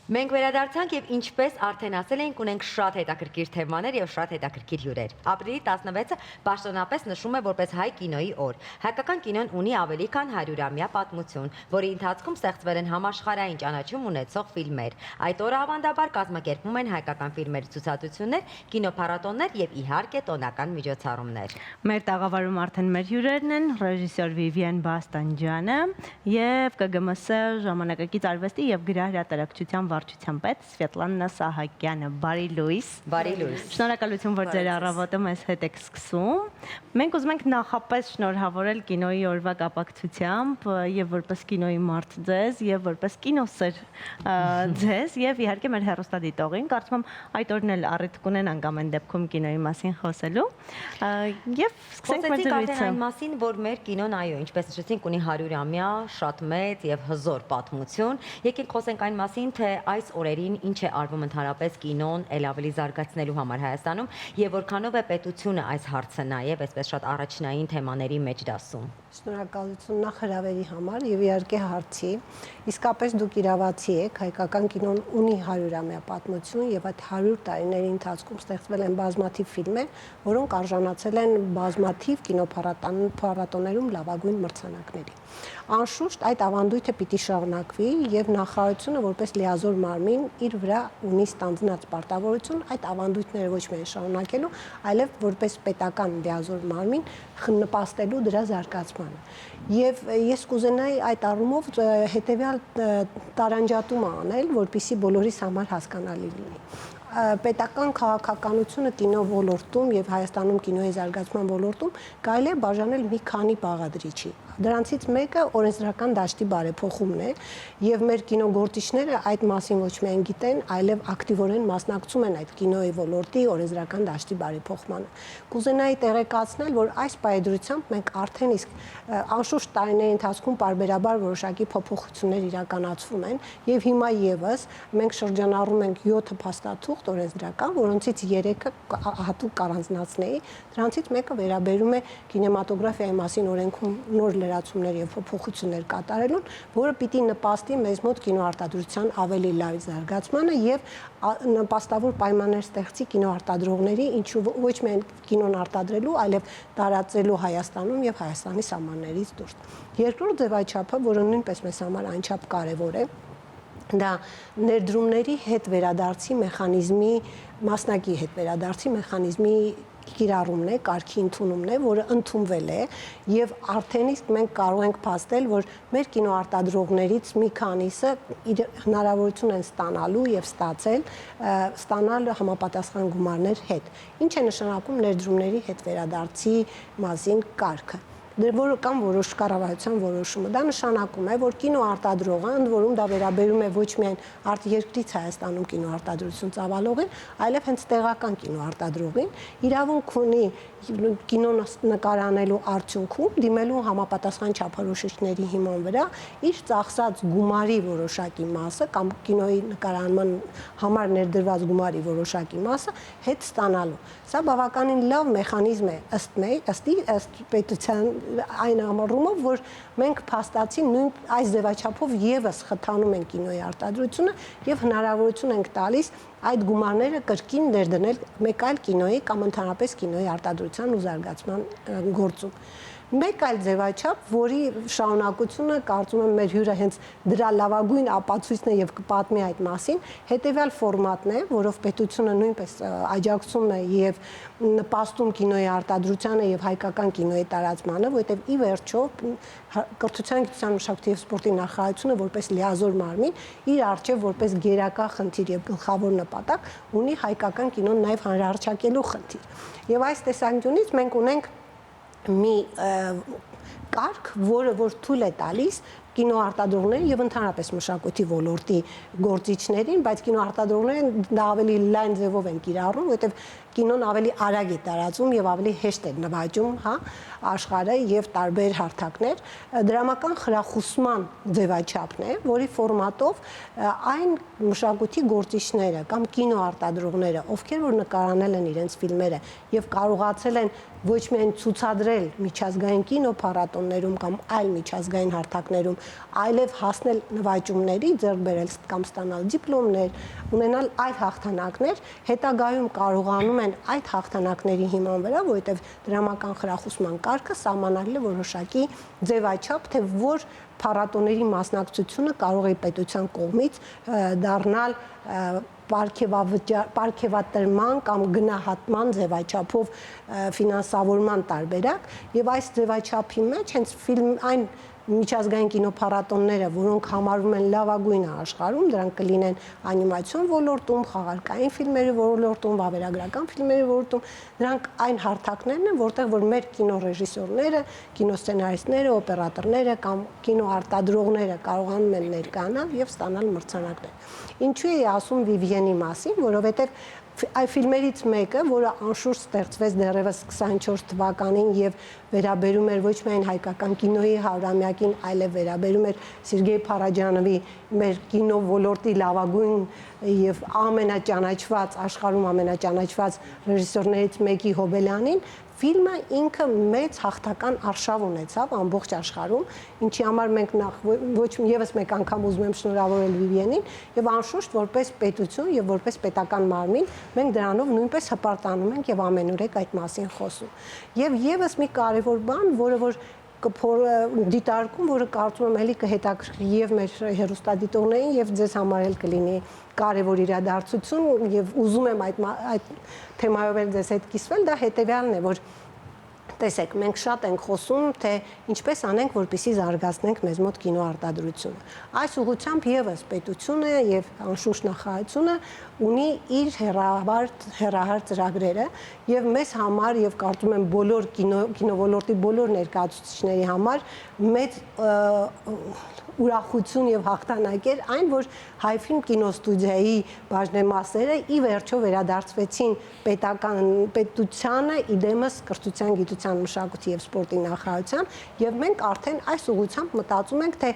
Մենք վերադարձանք եւ ինչպես արդեն ասել էինք, ունենք շատ հետաքրքիր թեմաներ եւ շատ հետաքրքիր հյուրեր։ Ապրիլի 16-ը պաշտոնապես նշում է որպես հայ կինոյի օր։ Հայկական կինոն ունի ավելի քան 100-ամյա պատմություն, որի ընթացքում ստեղծվել են համաշխարհային ճանաչում ունեցող ֆիլմեր։ Այդ օրը ավանդաբար կազմակերպվում են հայկական ֆիլմերի ցուցադրություններ, կինոփառատոններ եւ իհարկե տոնական միջոցառումներ։ Մեր տաղավարում արդեն մեր հյուրերն են ռեժիսոր Վիվիեն Բաստանջյանը եւ ԿԳՄՍ ժամանակակից արվեստի եւ գրահրատարակչության վարչության պետ Սվետլանա Սահակյանը։ Բարի լույս։ Բարի լույս։ Շնորհակալություն, որ ձեր առավոտը մեզ հետ եք սկսում։ Մենք ուզում ենք նախապես շնորհավորել կինոյի օրվա կապակցությամբ եւ որպես կինոյի մարդ ձեզ եւ որպես կինոսեր ձեզ եւ իհարկե մեր հեռուստադիտողին։ Կարծում եմ այդ օրն էլ առիթ կունենանք ամեն դեպքում կինոյի մասին խոսելու։ Եվ սկսենք մեր զրույցը այն մասին, որ մեր կինոն այո, ինչպես նշեցինք, ունի 100-ամյա շատ մեծ եւ հզոր պատմություն։ Եկեք խոսենք այն մասին, թե այս օրերին ինչ է արվում ընդհանրապես կինոն ել ավելի զարգացնելու համար Հայաստանում եւ որքանով է պետությունը այս հարցը նաեւ այսպես շատ առաջնային թեմաների մեջ դասում։ Շնորհակալություն նախ հրավերի համար եւ իհարկե հարցի։ Իսկապես դուք իրավացի եք, հայկական կինոն ունի 100-ամյա պատմություն եւ այդ 100 տարիների ընթացքում ստեղծվել են բազմաթիվ ֆիլմեր, որոնք արժանացել են բազմաթիվ կինոփառատոներում լավագույն մրցանակների։ Անշուշտ այդ ավանդույթը պիտի շարունակվի եւ նախարարությունը որպես լիազոր մարմին իր վրա ունի ստանձնած պարտավորություն այդ ավանդույթները ոչ միայն շարունակելու, այլև որպես պետական լիազոր մարմին նպաստելու դրա զարգացմանը։ Եվ ես կուզենայի այդ առումով հետեւյալ տարանջատումը անել, որպեսզի բոլորիս համար հասկանալի լինի։ Պետական քաղաքականությունը կինո ոլորտում եւ Հայաստանում կինոյի զարգացման ոլորտում կարելի է բաժանել մի քանի բաղադրիչի։ Դրանցից մեկը օրենսդրական դաշտի բարեփոխումն է եւ մեր կինոգործիչները այդ մասին ոչ միայն գիտեն, այլև ակտիվորեն մասնակցում են այդ կինոյի ոլորտի օրենսդրական դաշտի բարեփոխմանը։ Կուզենայի տեղեկացնել, որ այս պայդրությամբ մենք արդեն իսկ անշուշտ տարիների ընթացքում պարբերաբար որոշակի փոփոխություններ իրականացվում են եւ հիմա եւս մենք շրջանառում ենք 7 փաստաթուղթ օրենսդրական, որոնցից 3-ը հատուկ կառանձնացնեի, դրանցից մեկը վերաբերում է կինեմատոգրաֆիայի մասին օրենքում նոր լրացումներ եւ փոփոխություններ կատարելուն, որը պիտի նպաստի մեզ մոտ կինոարտադրության ավելի լավ զարգացմանը եւ նպաստավոր պայմաններ ստեղծի կինոարտադրողների, ինչու ոչ միայն կինոն արտադրելու, այլև տարածելու Հայաստանում եւ Հայաստանի սահմաններից դուրս։ Երկրորդ ձևաչափը, որը նույնպես մեզ համար այնչափ կարեւոր է, դա ներդրումների հետ վերադարձի մեխանիզմի, մասնակի հետ վերադարձի մեխանիզմի կիրառումն է, կարգի ընդունումն է, որը ընդունվել է եւ արդեն իսկ մենք կարող ենք փաստել, որ մեր կինոարտադրողներից մի քանիսը հնարավորություն են ստանալու եւ ստանալ համապատասխան գումարներ հետ։ Ինչ է նշանակում ներդրումների հետ վերադարձի մասին կարգը։ Որը կամ որոշ կառավարության որոշումը, դա նշանակում է, որ կինոարտադրողը, ընդ որում դա վերաբերում է ոչ միայն արտերկրից Հայաստանում կինոարտադրություն ծավալողին, այլև հենց տեղական կինոարտադրողին, իրավունք ունի կինո նկարանելու արդյունքում դիմելու համապատասխան չափորոշիչների հիման վրա իր ծախսած գումարի որոշակի մասը կամ կինոյի նկարանման համար ներդրված գումարի որոշակի մասը հետ ստանալու։ Սա բավականին լավ մեխանիզմ է ըստ պետության այն ամառումով, որ մենք փաստացի նույն այս ձևաչափով եւս խթանում ենք կինոյի արտադրությունը եւ հնարավորություն ենք տալիս այդ գումարները կրկին ներդնել մեկ այլ կինոյի կամ ընդհանրապես կինոյի արտադրության ու զարգացման գործում։ Մեկ այլ ձևաչափ, որի շարունակությունը կարծում եմ մեր հյուրը հենց դրա լավագույն ապացույցն է եւ կպատմի այդ մասին, հետեւյալ ֆորմատն է, որով պետությունը նույնպես աջակցում է եւ նպաստում կինոյի արտադրությանը եւ հայկական կինոյի տարածմանը, որովհետեւ ի վերջո կրթության, գիտության, մշակույթի եւ սպորտի նախարարությունը որպես լիազոր մարմին իր արժեվ որպես գերակա խնդիր եւ գլխավոր նպատակ ունի հայկական կինոն նաեւ հանրահռչակելու խնդիր։ Եվ այս տեսանկյունից մենք ունենք մի կարգ, որը որ թույլ է տալիս կինոարտադրողներին եւ ընդհանրապես մշակույթի ոլորտի գործիչներին, բայց կինոարտադրողները դա ավելի լայն ձևով են կիրառում, որովհետեւ կինոն ավելի արագ է տարածում եւ ավելի հեշտ է նվաճում, հա, աշխարհը եւ տարբեր հարթակներ, դրամական խրախուսման ձևաչափն է, որի ֆորմատով այն մշակույթի գործիչները կամ կինոարտադրողները, ովքեր որ նկարանել են իրենց ֆիլմերը եւ կարողացել են ոչ միայն ցուցադրել միջազգային կինոփառատոններում կամ այլ միջազգային հարթակներում, այլև հասնել նվաճումների, ձեռք բերել կամ ստանալ դիպլոմներ, ունենալ այլ հաղթանակներ, հետագայում կարողանում են այդ հաղթանակների հիման վրա, որովհետև դրամական խրախուսման կարգը սահմանել է որոշակի ձևաչափ, թե որ փառատոների մասնակցությունը կարող է պետության կողմից դառնալ պարգևատրման կամ գնահատման ձևաչափով ֆինանսավորման տարբերակ եւ այս ձևաչափի մեջ հենց ֆիլմ այն միջազգային կինոփառատոնները, որոնք համարվում են լավագույնը աշխարհում, դրանք կլինեն անիմացիոն ոլորտում, խաղարկային ֆիլմերի ոլորտում, վավերագրական ֆիլմերի ոլորտում, դրանք այն հարթակներն են, որտեղ որ մեր կինոռեժիսորները, կինոսցենարիստները, օպերատորները կամ կինոարտադրողները կարողանում են ներկայանալ եւ ստանալ մրցանակներ։ Ինչու է ասում Վիվիենի մասին, որովհետեւ այդ ֆիլմերից մեկը, որը անշուշտ ստեղծվեց դեռևս 24 թվականին եւ վերաբերում էր ոչ միայն հայկական կինոյի 100-ամյակին, այլև վերաբերում էր Սերգեյ Փարաջանովի մեր կինո ոլորտի լավագույն եւ ամենաճանաչված աշխարհում ամենաճանաչված ռեժիսորներից մեկի Հոբելյանին, ֆիլմը ինքը մեծ հաղթական արշավ ունեցավ ամբողջ աշխարհում, ինչի համար մենք նախ ոչ եւս մեկ անգամ ուզում եմ շնորհավորել Վիվիենին եւ անշուշտ որպես պետություն եւ որպես պետական մարմին մենք դրանով նույնպես հպարտանում ենք եւ ամենուրեք այդ մասին խոսում։ Եվ եւս մի կարևոր բան, որը որ դիտարկում, որը կարծում եմ էլի կհետաքրքրի եւ մեր հեռուստադիտողներին եւ ձեզ համար էլ կլինի կարևոր իրադարձություն եւ ուզում եմ այդ թեմայով էլ ձեզ հետ կիսվել, դա հետեւյալն է, որ տեսեք, մենք շատ ենք խոսում, թե ինչպես անենք, որպեսզի զարգացնենք մեզ մոտ կինոարտադրությունը։ Այս ուղղությամբ եւս պետությունը եւ անշուշտ նախարարությունը ունի իր հեռահար ծրագրերը եւ մեզ համար եւ կարծում եմ բոլոր կինոոլորտի բոլոր ներկայացուցիչների համար մեծ ուրախություն եւ հաղթանակ էր այն, որ Հայֆիլմ կինոստուդիայի բաժնեմասերը ի վերջո վերադարձվեցին պետությանը, իդեմս կրթության, գիտության, մշակույթի եւ սպորտի նախարարության, եւ մենք արդեն այս ուղղությամբ մտածում ենք, թե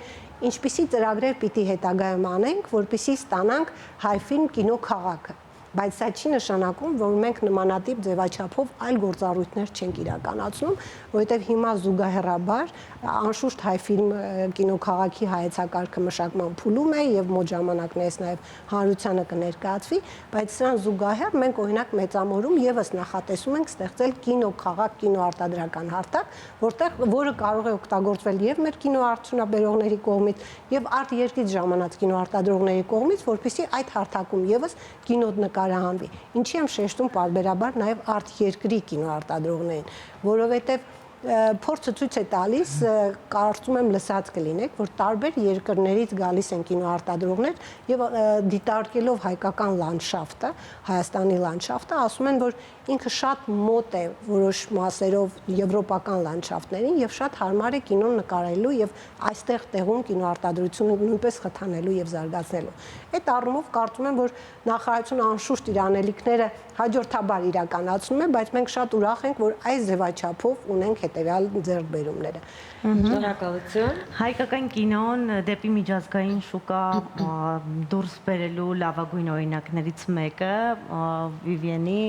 ինչպիսի ծրագրեր պիտի հետագայում անենք, որպեսզի ստանանք Հայֆիլմ կինոքաղաքը։ Բայց սա չի նշանակում, որ մենք նմանատիպ ձևաչափով այլ գործառույթներ չենք իրականացնում, որովհետև հիմա զուգահեռաբար անշուշտ Հայֆիլմ կինոքաղաքի հայեցակարգը մշակման փուլում է եւ մոտ ժամանակներս նաեւ հանրությանը կներկայացվի, բայց սրան զուգահեռ մենք օրինակ Մեծամորում եւս նախատեսում ենք ստեղծել կինոքաղաք, կինոարտադրական հարթակ, որը կարող է օգտագործվել եւ մեր կինոարդյունաբերողների կողմից եւ արտերկրից ժամանած կինոարտադրողների կողմից, որպեսզի այդ հարթակում եւս կինո նկարահանվի։ Ինչի եմ շեշտում պարբերաբար նաև արտերկրի կինոարտադրողներին, որովհետև փորձը ցույց է տալիս, կարծում եմ լսած կլինեք, որ տարբեր երկրներից գալիս են կինոարտադրողներ եւ դիտարկելով հայկական լանդշաֆտը, Հայաստանի լանդշաֆտը, ասում են, որ ինքը շատ մոտ է որոշ մասերով եվրոպական լանդշաֆտներին եւ շատ հարմար է կինոն նկարելու եւ այստեղ տեղում կինոարտադրությունը նույնպես խթանելու եւ զարգացնելու։ Այդ առումով կարծում եմ, որ նախարարությունը անշուշտ իր անելիքները հաջորդաբար իրականացնում է, բայց մենք շատ ուրախ ենք, որ այս ձևաչափով ունենք հետեւյալ ձեռքբերումները։ Շնորհակալություն։ Հայկական կինոն դեպի միջազգային շուկա դուրս բերելու լավագույն օրինակներից մեկը Վիվիենի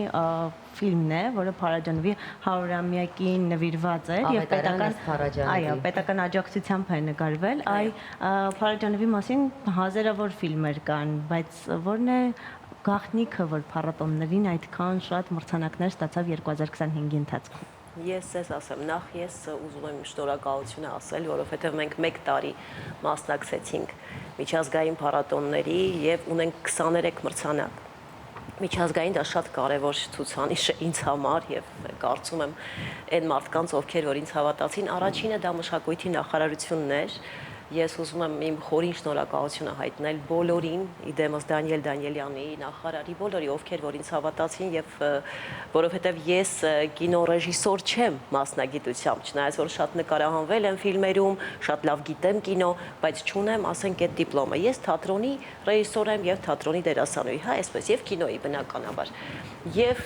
ֆիլմն է, որը Փարաջանովի 100-ամյակին նվիրված է եւ պետական աջակցությամբ է նկարվել։ Փարաջանովի մասին հազարավոր ֆիլմեր կան, բայց ո՞րն է գաղտնիքը, որ փառատոններին այդքան շատ մրցանակներ ստացավ 2025-ի ընթացքում։ Ես ես ասեմ, նախ ես ուզում եմ շնորհակալություն ասել, որովհետև մենք 1 տարի մասնակցեցինք միջազգային փառատոնների եւ ունենք 23 մրցանակ։ Միջազգային դա շատ կարևոր ցուցանիշ է ինձ համար եւ կարծում եմ այն մարդկանց, ովքեր որ ինձ հավատացին, առաջինը դա մշակույթի նախարարությունն էր, Ես ուզում եմ իմ խորին շնորհակալությունը հայտնել բոլորին, իդեմս Դանիել Դանիելյանի, նախարարի, բոլորի, ովքեր որ ինձ հավատացին եւ որովհետեւ ես կինոռեժիսոր չեմ մասնագիտությամբ, չնայած որ շատ նկարահանվել եմ ֆիլմերում, շատ լավ գիտեմ կինո, բայց չունեմ, ասենք, այդ դիպլոմը։ Ես թատրոնի ռեժիսոր եմ եւ թատրոնի դերասանուհի, հա, այսպես եւ կինոյի բնականաբար։ Եվ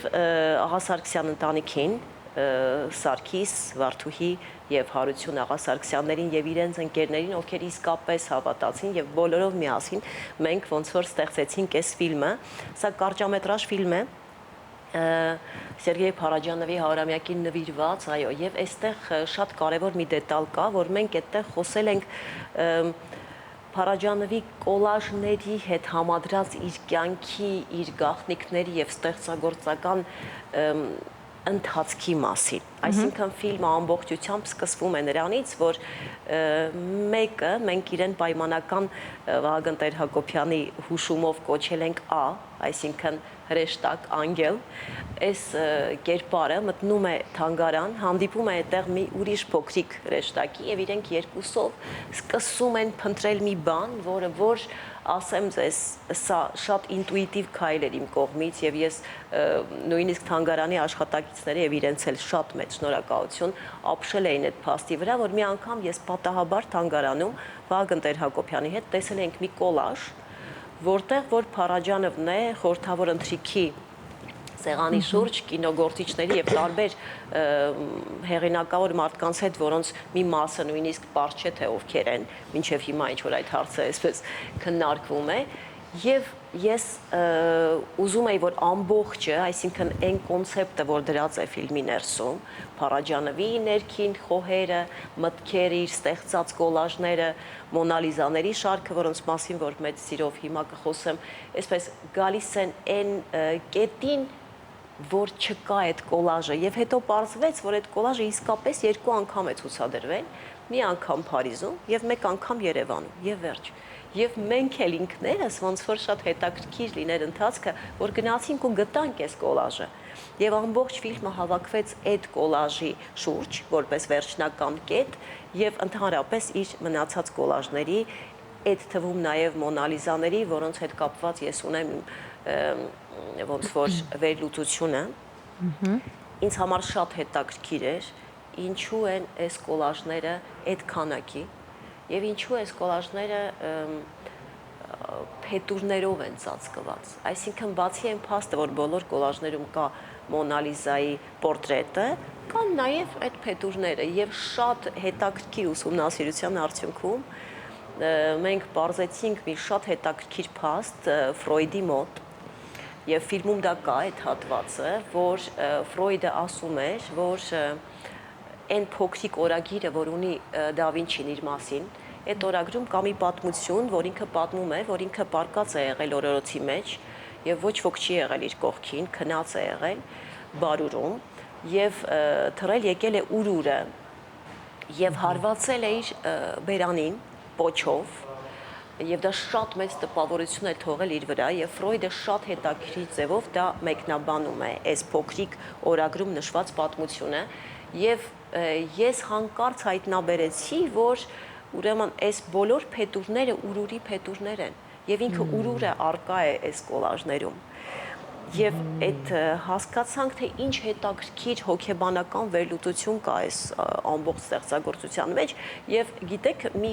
աղա Սարգսյան ընտանիքին Սարգիս, Վարդուհի եւ Հարություն աղա Սարգսյաններին եւ իրենց ընկերներին, ովքեր իսկապես հավատացին եւ բոլորով միասին մենք ոնց որ ստեղծեցինք այս ֆիլմը։ Սա կարճամետրաժ ֆիլմ է Սերգեյ Փարաջանովի 100-ամյակին նվիրված, այո, եւ այստեղ շատ կարեւոր մի դետալ կա, որ մենք այդտեղ խոսել ենք Փարաջանովի կոլաժների հետ համադրած իր կյանքի, իր գաղտնիքների եւ ստեղծագործական ընթացքի մասին։ Այսինքն ֆիլմը ամբողջությամբ սկսվում է նրանից, որ մեկը մենք իրեն պայմանական Վահագն Տեր-Հակոբյանի հուշումով կոչել ենք Ա, այսինքն հրեշտակ անգել, այս կերպարը մտնում է թանգարան, հանդիպում է այդտեղ մի ուրիշ փոքրիկ հրեշտակի եւ իրենք երկուսով սկսում են փնտրել մի բան, որը որ ասեմ ձեզ, սա շատ ինտուիտիվ քայլ էր իմ կողմից եւ ես նույնիսկ թանգարանի աշխատակիցները եւ իրենց էլ շատ մեծ շնորհակալություն ապշել էին այդ փաստի վրա, որ մի անգամ ես պատահաբար թանգարանում Վահագն Տեր-Հակոբյանի հետ տեսել ենք մի կոլաժ, որտեղ որ Փարաջանովն է խորհրդավոր ընթրիքի սեղանի շուրջ կինոգործիչների եւ տարբեր հեղինակավոր մարդկանց հետ, որոնց մի մասը նույնիսկ պարզ չէ թե ովքեր են, մինչեւ հիմա ինչ որ այդ հարցը այսպես քննարկվում է, եւ ես ուզում եի, որ ամբողջը, այսինքն այն կոնցեպտը, որ դրած է ֆիլմի ներսում, Փարաջանովի ներքին խոհերը, մտքերը, իր ստեղծած կոլաժները, Մոնալիզաների շարքը, որոնց մասին որ մեծ սիրով հիմա կխոսեմ, այսպես գալիս են այն կետին, որ չկա այդ կոլաժը, եւ հետո պարզվեց, որ այդ կոլաժը իսկապես 2 անգամ է ցուցադրվել, մի անգամ Փարիզում եւ 1 անգամ Երևանում, եւ վերջ։ Եվ մենք էլ ինքներս ոնց որ շատ հետաքրքիր լիներ ընթացքը, որ գնացինք ու գտանք այս կոլաժը։ Եվ ամբողջ ֆիլմը հավաքվեց այդ կոլաժի շուրջ, որպես վերջնական կետ, եւ ընդհանրապես իր մնացած կոլաժների, այդ թվում նաեւ Մոնալիզաների, որոնց հետ կապված ես ունեմ ոնց որ վերլուծությունը, ինձ համար շատ հետաքրքիր էր, ինչու են այս կոլաժները այդ քանակի, եւ ինչու այս կոլաժները փետուրներով են ծածկված։ Այսինքն բացի այն փաստը, որ բոլոր կոլաժներում կա Մոնալիզայի պորտրետը, կան նաեւ այդ փետուրները եւ շատ հետաքրքիր ուսումնասիրության արդյունքում մենք բարձեցինք մի շատ հետաքրքիր փաստ Ֆրոյդի մոտ եւ ֆիլմում դա կա այդ հատվածը, որ Ֆրոյդը ասում էր, որ այն փոքրիկ օրագիրը, որ ունի Դա Վինչին իր մասին, այդ օրագրում կա մի պատմություն, որ ինքը պատմում է, որ ինքը պարկած է եղել օրորոցի մեջ եւ ոչ ոք չի եղել իր կողքին, քնած է եղել բարուրում եւ թռել եկել է ուրուրը եւ հարվածել է իր բերանին պոչով եւ դա շատ մեծ տպավորություն է թողել իր վրա եւ Ֆրոյդը շատ հետաքրքիր ձևով դա մեկնաբանում է այս փոքրիկ օրագրում նշված պատմությունը եւ ես հանկարծ հայտնաբերեցի, որ ուրեմն այս բոլոր փետուրները ուրուրի փետուրներ են եւ ինքը ուրուրը արկա է այս կոլաժներում եւ այդ հասկացանք, թե ինչ հետաքրքիր հոգեբանական վերլուծություն կա այս ամբողջ ստեղծագործության մեջ եւ գիտեք մի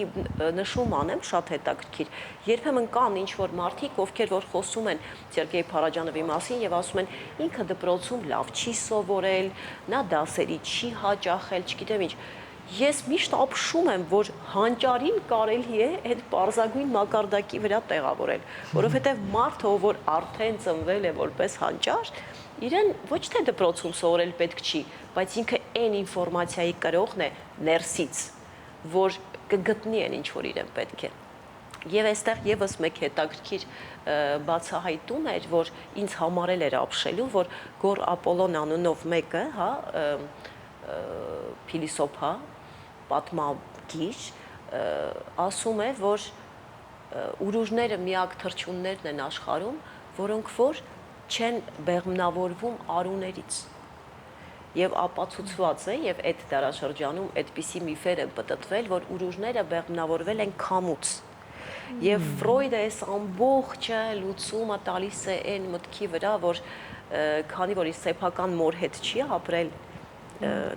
նշում անեմ շատ հետաքրքիր երբեմն կան ինչ որ մարդիկ ովքեր որ խոսում են Սերգեյ Փարաջանովի մասին եւ ասում են ինքը դպրոցում լավ չի սովորել, նա դասերի չի հաճախել, չգիտեմ ինչ Ես միշտ ապշում եմ, որ հանճարին կարելի է այդ պարզագույն մակարդակի վրա տեղավորել, որովհետև մարդը, որ արդեն ծնվել է որպես հանճար, իրեն ոչ թե դպրոցում սովորել պետք չի, բայց ինքը այն ինֆորմացիայի կրողն է ներսից, որ կգտնի այն ինչ որ իրեն պետք է։ Եվ այստեղ եւս մեկ հետաքրքիր բացահայտում էր, որ ինձ համարել էր ապշելու, որ Գոր Ապոլոն անունով մեկը, հա, փիլիսոփա, պատմագիր, ասում է, որ ուրուրները միակ թռչուններն են աշխարհում, որոնք որ չեն բեղմնավորվում արուներից։ եւ ապացուցված է եւ այդ դարաշրջանում այդպիսի միֆեր են պատտվել, որ ուրուժները բեղմնավորվել են քամուց։ Եվ Ֆրոյդը այս ամբողջը լուծումը տալիս է այն մտքի վրա, որ քանի որ իր սեփական մոր հետ չի ապրել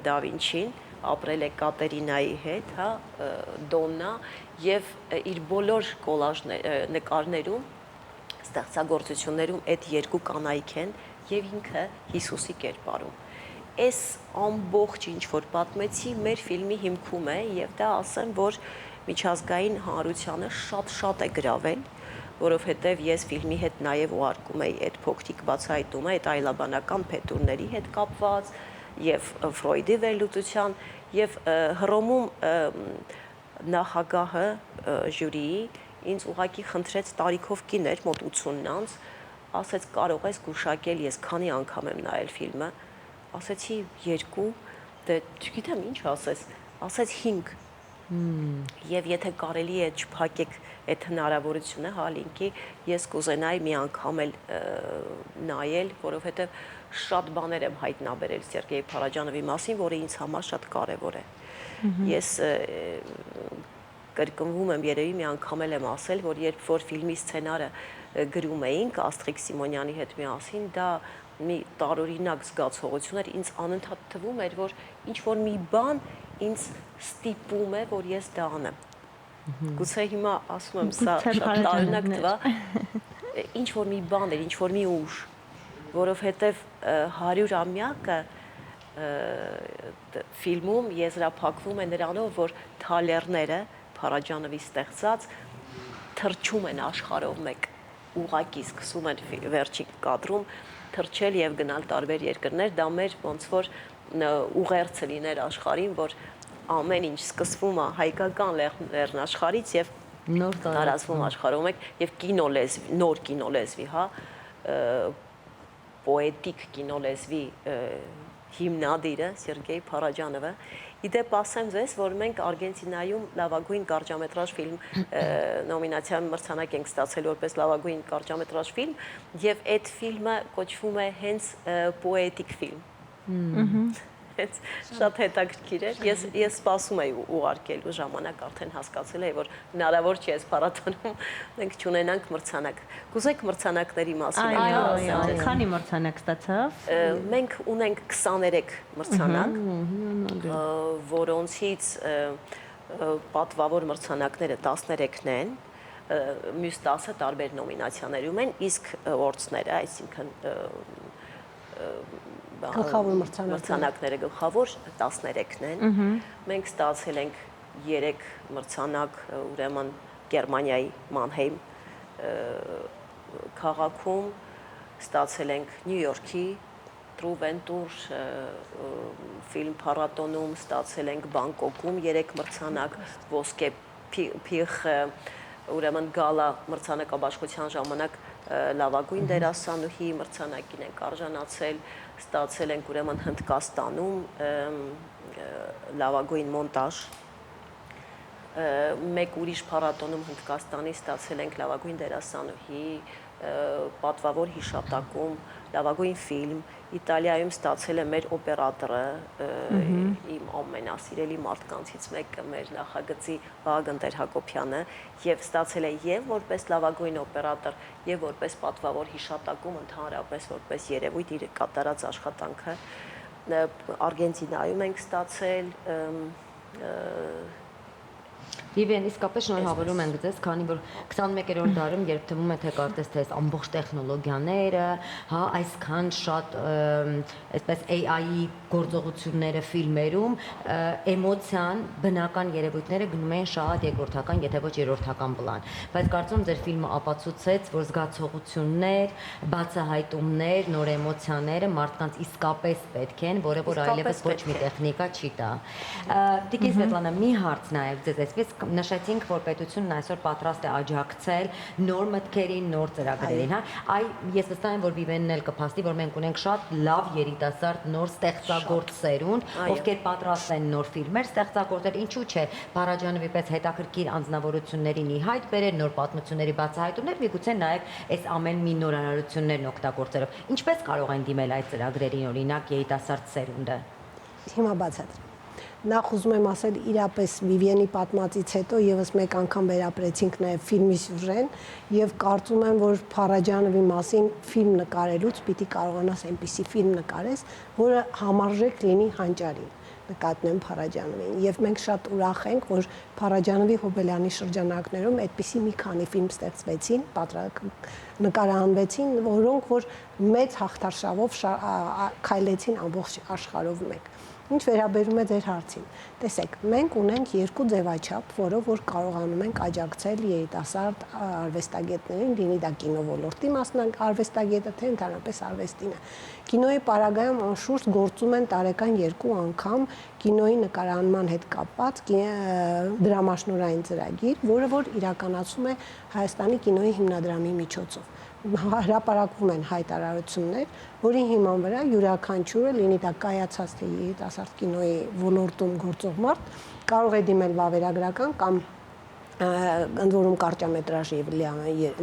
Դա Վինչին, ապրել է Կատերինայի հետ, հա, Դոննա, եւ իր բոլոր նկարներում, ստեղծագործություններում այդ երկու կանայք են եւ ինքը Հիսուսի կերպարում։ Այս ամբողջ ինչ որ պատմեցի մեր ֆիլմի հիմքում է եւ դա ասեմ, որ միջազգային հանրությանը շատ է գրավել, որովհետեւ ես ֆիլմի հետ նաեւ ուղարկում էի այդ փոքրիկ բացահայտումը, այդ այլաբանական փետուրների հետ կապված եւ Ֆրոյդի վերլուծության եւ Հռոմում նախագահը ժյուրիի ինձ ուղակի խնդրեց տարիքով կիներ մոտ 80 անց, ասեց կարող ես գուշակել, ես քանի անգամ եմ նայել ֆիլմը, ասեցի 2, դե չգիտեմ ինչ ասես, ասեց 5 Եվ եթե կարելի է չփակեք այդ հնարավորությունը հալինքի, ես կուզենայի մի անգամ էլ նայել, որովհետև շատ բաներ եմ հայտնաբերել Սերգեյ Փարաջանովի մասին, որը ինձ համար շատ կարևոր է։ Ես կրկնվում եմ, երևի մի անգամ էլ եմ ասել, որ երբ որ ֆիլմի սցենարը գրում էինք Աստրիկ Սիմոնյանի հետ միասին, դա մի տարօրինակ զգացողություն էր, ինձ անընդհատ թվում էր, որ ինչ որ մի բան ինձ ստիպում է, որ ես դա անեմ։ Գուցե հիմա ասում եմ, սա շատ տարօրինակ թվա, ինչ որ մի բան էր, ինչ որ մի ուժ, որովհետև 100-ամյակը ֆիլմում եզրափակվում է նրանով, որ թալերները Փարաջանովի ստեղծած թռչում են աշխարհով մեկ, ուղակի սկսում են վերջի կադրում թռչել եւ գնալ տարբեր երկրներ, դա մեր ոնց որ ուղերձը լիներ աշխարհին, որ ամեն ինչ սկսվում է հայկական լեռնաշխարհից եւ նոր տարածվում աշխարհում եւ կինոլեզվի, նոր կինոլեզվի, հա, պոետիկ կինոլեզվի հիմնադիրը Սերգեյ Փարաջանովը։ Իդեպ ասեմ ձեզ, որ մենք Արգենտինայում լավագույն կարճամետրաժ ֆիլմ նոմինացիան մրցանակ ենք ստացել որպես լավագույն կարճամետրաժ ֆիլմ, եւ այդ ֆիլմը կոչվում է հենց պոետիկ ֆիլմ։ Հենց շատ հետաքրքիր էր։ Ես սպասում էի ուղարկելու ժամանակ, արդեն հասկացել էի, որ հնարավոր չի այս փառատոնում մենք չունենանք մրցանակ։ Կուզեք մրցանակների մասին։ Այո, քանի մրցանակ ստացավ։ Մենք ունենք 23 մրցանակ, որոնցից պատվավոր մրցանակները 13-ն են, մյուս 10-ը տարբեր նոմինացիաներում են, իսկ օրցները, այսինքն գլխավոր մրցանակները գլխավոր 13-ն են։ Մենք ստացել ենք 3 մրցանակ, ուրեմն Գերմանիայի Մանհեյմ քաղաքում, ստացել ենք Նյու Յորքի Տրուվենտուր ֆիլմ փառատոնում, ստացել ենք Բանգկոկում 3 մրցանակ, ոսկե փիղ, ուրեմն գալա մրցանակաբաշխության ժամանակ լավագույն դերասանուհի մրցանակին ենք արժանացել, ստացել ենք ուրեմն Հնդկաստանում լավագույն մոնտաժ, մեկ ուրիշ փառատոնում Հնդկաստանի ստացել ենք լավագույն դերասանուհի, պատվավոր հիշատակում, լավագույն ֆիլմ, Իտալիայում ստացել է մեր օպերատորը, իմ ամենասիրելի մարդկանցից մեկը, մեր նախագծի Վահագն Տեր-Հակոբյանը, եւ ստացել է եւ որպես լավագույն օպերատոր, եւ որպես պատվավոր հիշատակում, ընդհանրապես որպես երևույթ իր կատարած աշխատանքը։ Արգենտինայում ենք ստացել Վիվիեն, իսկապես շնորհավորում ենք ձեզ, քանի որ 21-րդ դարում, երբ թվում է թե կարծես թե այս ամբողջ տեխնոլոգիաները, հա, այսքան շատ այսպես AI-ի գործողությունները ֆիլմերում, էմոցիան, բնական երևույթները գնում են շատ երկրորդական, եթե ոչ երրորդական պլան։ Բայց կարծում ձեր ֆիլմը ապացուցեց, որ զգացողություններ, բացահայտումներ, նոր էմոցիաները մարդկանց իսկապես պետք են, որը որ այլևս ոչ մի տեխնիկա չի տա։ Տիկին Սվետլանա, մի հարց նաև ձեզ, այսպես նշեցինք, որ պետությունն այսօր պատրաստ է աջակցել նոր մտքերին, նոր ծրագրերին, հա։ Ես վստահ եմ, որ Վիվենն էլ կփաստի, որ մենք ունենք շատ լավ երիտասարդ նոր ստեղծագործ սերունդ, ովքեր պատրաստ են նոր ֆիլմեր ստեղծագործել, ինչու՞ չէ, Փարաջանովի պես հետաքրքիր անձնավորություններին ի հայտ բերել, նոր պատմությունների բացահայտումներ, միգուցե նաև այս ամեն մի նորարարություններն օգտագործելով։ Ինչպես կարող են դիմել այդ ծրագրերին, օրինակ երիտասարդ սերունդը։ Հիմա բացատրեմ։ Նախ ուզում եմ ասել, իրապես Վիվիենի պատմածից հետո եւս մեկ անգամ վերապրեցինք նաեւ ֆիլմի սյուժեն եւ կարծում եմ, որ Փարաջանովի մասին ֆիլմ նկարելուց պիտի կարողանաս այնպիսի ֆիլմ նկարես, որը համարժեք լինի հանճարին, նկատմեմ Փարաջանովին։ Եվ մենք շատ ուրախ ենք, որ Փարաջանովի Հոբելյանի շրջանակներում այդպիսի մի քանի ֆիլմ ստեղծվեցին, նկարահանվեցին, որոնք որ մեծ հաղթարշավով քայլեցին ամբողջ աշխարհով մեկ։ Ինչ վերաբերում է ձեր հարցին, տեսեք, մենք ունենք երկու ձևաչափ, որով որ կարողանում ենք աջակցել երիտասարդ արվեստագետներին, լինի դա կինո ոլորտի արվեստագետը, թե ընդհանրապես արվեստինը։ Կինոյի պարագայում անշուշտ գործում են տարեկան 2 անգամ կինոյի նկարահանման հետ կապված դրամաշնորհային ծրագիր, որը որ իրականացում է Հայաստանի կինոյի հիմնադրամի միջոցով։ Հրապարակվում են հայտարարություններ, որի հիման վրա յուրաքանչյուրը լինի դա կայացած թե երիտասարդ կինոյի ոլորտում գործող մարդ կարող է դիմել վավերագրական կամ ընդ որում կարճամետրաժ եւ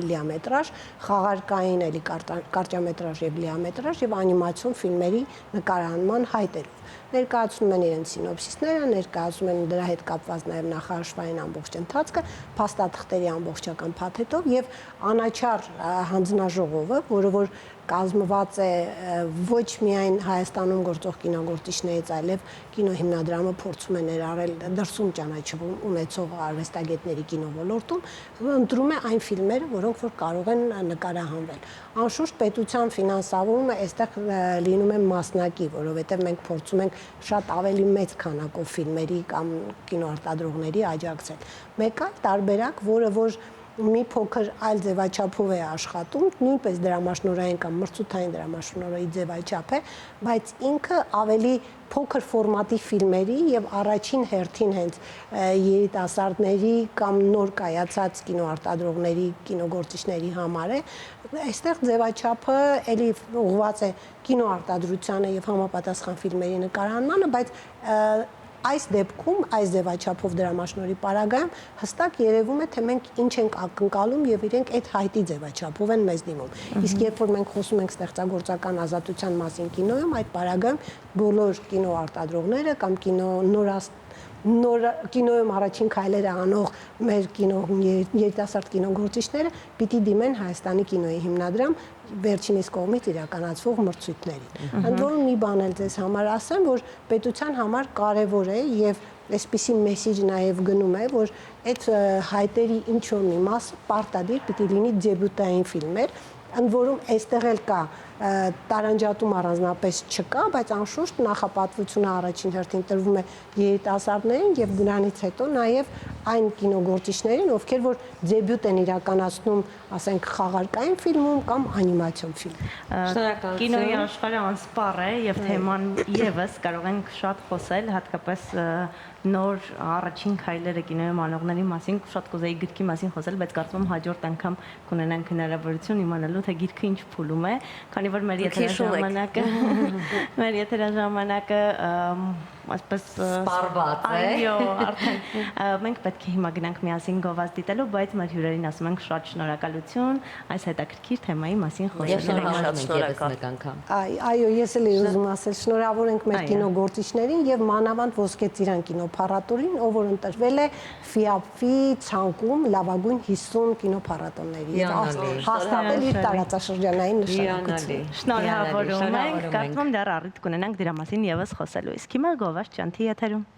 լիամետրաժ, խաղարկային էլի կարճամետրաժ եւ լիամետրաժ եւ անիմացիոն ֆիլմերի նկարահանման հայտերով։ Ներկայացնում են իրենց սինոպսիսները, ներկայացնում են դրա հետ կապված նաև նախարարշավային ամբողջ ընթացքը, փաստաթղթերի ամբողջական փաթեթով եւ անաչառ հանձնաժողովը, որը որ կազմված է ոչ միայն Հայաստանում գործող կինոգործիչներից, այլև կինոհիմնադրամը փորձում է ներառել դրսում ճանաչում ունեցող արվեստագետների կինոլորտում, ընտրում է այն ֆիլմերը, որոնք որ կարող են նկարահանվել։ Անշուշտ պետության ֆինանսավորումը այստեղ լինում է մասնակի, որովհետև մենք փորձում ենք շատ ավելի մեծ քանակով ֆիլմերի կամ կինոարտադրողների աջակցել։ Մեկ այլ տարբերակ, որը որ մի փոքր այլ ձևաչափով է աշխատում, նույնպես դրամաշնորհային կամ մրցութային դրամաշնորհի ձևաչափ է, բայց ինքը ավելի փոքր ֆորմատի ֆիլմերի եւ առաջին հերթին հենց երիտասարդների կամ նոր կայացած կինոարտադրողների, կինոգործիչների համար է։ Այստեղ ձևաչափը էլի ուղղված է կինոարտադրությանը եւ համապատասխան ֆիլմերի նկարահանմանը, բայց այս դեպքում, այս ձևաչափով դրամաշնորհի պարագայում հստակ երևում է, թե մենք ինչ ենք ակնկալում եւ իրենք այդ հայտի ձևաչափով են մեզ դիմում։ Իսկ երբ որ մենք խոսում ենք ստեղծագործական ազատության մասին կինոյում, այդ պարագայում բոլոր կինոարտադրողները կամ նոր կինոյում առաջին քայլերը անող մեր երիտասարդ կինոգործիչները պիտի դիմեն Հայաստանի կինոյի հիմնադրամ վերջինիս կողմից իրականացվող մրցույթներին։ Ընդ որում մի բան էլ ձեզ համար ասեմ, որ պետության համար կարևոր է եւ այսպիսի մեսեջ նաեւ գնում է, որ այդ հայտերի ինչ-որ մի մասը պարտադիր պիտի լինի դեբյուտային ֆիլմեր, ընդ որում այստեղ էլ կա տարանջատում առանձնապես չկա, բայց անշուշտ նախապատվությունը առաջին հերթին տրվում է երիտասարդներին եւ դրանից հետո նաեւ այն կինոգործիչներին, ովքեր որ դեբյուտ են իրականացնում, ասենք խաղարկային ֆիլմում կամ անիմացիոն ֆիլմում։ Շնորհակալություն։ Կինոյի աշխարհը անսպառ է եւ թեման եւս կարող ենք շատ խոսել, հատկապես նոր առաջին քայլերը կինոյում անողների մասին շատ կուզեի գրքի մասին խոսել, բայց կարծում եմ հաջորդ անգամ կունենանք հնարավորություն իմանալու թե գիրքը ինչ փուլում է, քանի որ մեր եթերաժամանակը այսպես սպառված է։ Այո, արդեն մենք պետք է հիմա գնանք միասին գովազ դիտելու, բայց մեր հյուրերին ասում ենք շատ շնորհակալություն այս հետաքրքիր թեմայի մասին Եվ խոսելու շնորհակալ համար։ ենք եւս մեկ անգամ։ Այո, ես էլ ուզում ասել, շնորհավոր ենք մեր կինոգործիչներին եւ մանավանդ Ոսկե ծիրան կինոփառատոնին, ով որ ընտրվել է FIAP-ի ցանկում լավագույն 50 կինոփառատոնների։ Հաստատել իր տարածաշրջանային նշանակությունը։ Շնորհավորում ենք, կարծում եմ դեռ առիթ կունենանք դրա մասին եւս խոսելու։ Իսկ հիմա գովազ ճանթի եթերում։